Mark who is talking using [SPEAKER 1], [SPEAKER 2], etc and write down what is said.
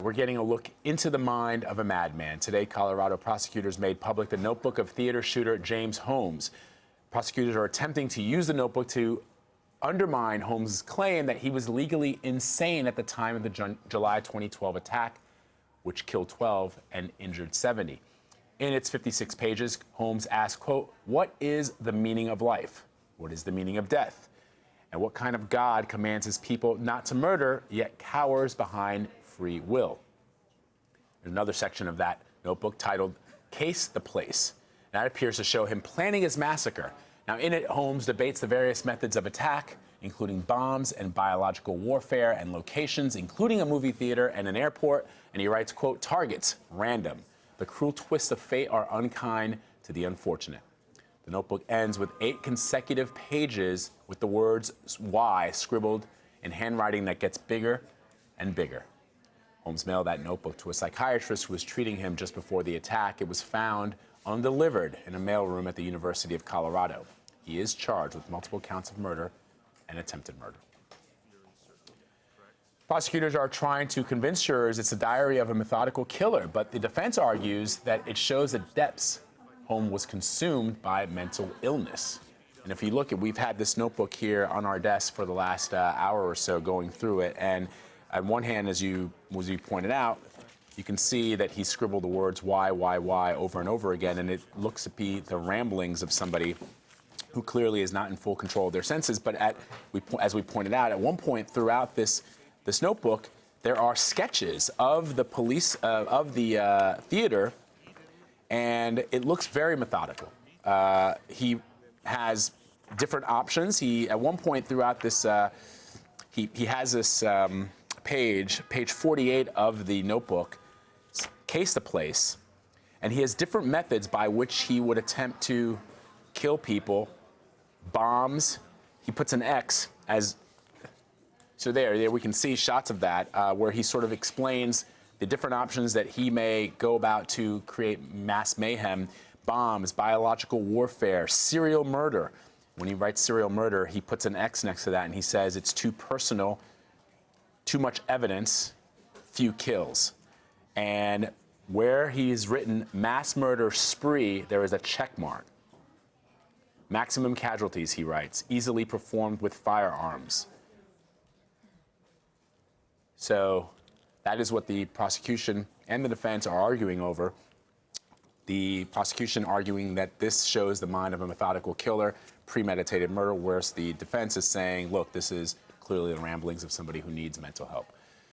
[SPEAKER 1] We're getting a look into the mind of a madman. Today, Colorado prosecutors made public the notebook of theater shooter James Holmes. Prosecutors are attempting to use the notebook to undermine Holmes' claim that he was legally insane at the time of the July 2012 attack, which killed 12 and injured 70. In its 56 pages, Holmes asked, quote, "What is the meaning of life? What is the meaning of death? And what kind of God commands his people not to murder, yet cowers behind free will?" There's another section of that notebook titled Case the Place. That appears to show him planning his massacre. Now, in it, Holmes debates the various methods of attack, including bombs and biological warfare, and locations, including a movie theater and an airport. And he writes, quote, "Targets, random. The cruel twists of fate are unkind to the unfortunate." The notebook ends with 8 consecutive pages with the words "why" scribbled in handwriting that gets bigger and bigger. Holmes mailed that notebook to a psychiatrist who was treating him just before the attack. It was found undelivered in a mailroom at the University of Colorado. He is charged with multiple counts of murder and attempted murder. Prosecutors are trying to convince jurors it's a diary of a methodical killer, but the defense argues that it shows the depths Holmes was consumed by mental illness. And if you look at, we've had this notebook here on our desk for the last hour or so going through it, and on one hand, as you pointed out, you can see that he scribbled the words why over and over again, and it looks to be the ramblings of somebody who clearly is not in full control of their senses. But as we pointed out, at one point throughout this notebook, there are sketches of the police, of the theater, and it looks very methodical. He has different options. At one point throughout this, he has this page 48 of the notebook, Case the Place, and he has different methods by which he would attempt to kill people. Bombs, he puts an X as, so there we can see shots of that, where he sort of explains the different options that he may go about to create mass mayhem. Bombs, biological warfare, serial murder. When he writes serial murder, he puts an X next to that, and he says it's too personal, too much evidence, few kills. And where he's written mass murder spree, there is a check mark. Maximum casualties, he writes, easily performed with firearms. So that is what the prosecution and the defense are arguing over. The prosecution arguing that this shows the mind of a methodical killer, premeditated murder, whereas the defense is saying, look, this is clearly the ramblings of somebody who needs mental help.